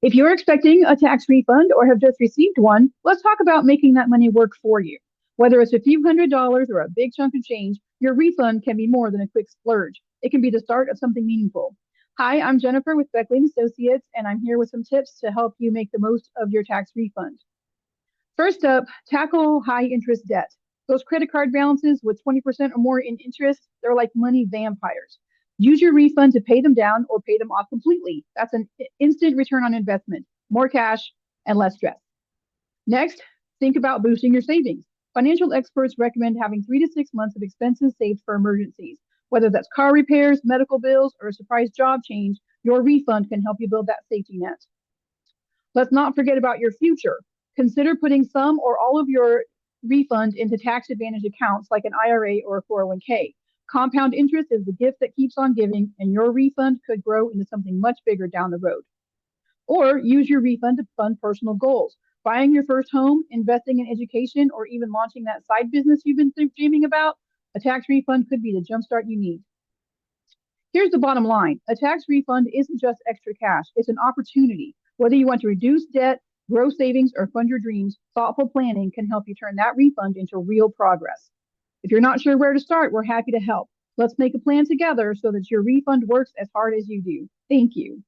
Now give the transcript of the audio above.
If you're expecting a tax refund or have just received one, let's talk about making that money work for you. Whether it's a few $100s or a big chunk of change, your refund can be more than a quick splurge. It can be the start of something meaningful. Hi, I'm Jennifer with Beckley Associates, and I'm here with some tips to help you make the most of your tax refund. First up, tackle high interest debt. Those credit card balances with 20% or more in interest, they're like money vampires. Use your refund to pay them down or pay them off completely. That's an instant return on investment, more cash and less stress. Next, think about boosting your savings. Financial experts recommend having 3 to 6 months of expenses saved for emergencies. Whether that's car repairs, medical bills, or a surprise job change, your refund can help you build that safety net. Let's not forget about your future. Consider putting some or all of your refund into tax advantage accounts like an IRA or a 401k. Compound interest is the gift that keeps on giving, and your refund could grow into something much bigger down the road. Or use your refund to fund personal goals. Buying your first home, investing in education, or even launching that side business you've been dreaming about, a tax refund could be the jumpstart you need. Here's the bottom line. A tax refund isn't just extra cash, it's an opportunity. Whether you want to reduce debt, grow savings, or fund your dreams, thoughtful planning can help you turn that refund into real progress. If you're not sure where to start, we're happy to help. Let's make a plan together so that your refund works as hard as you do. Thank you.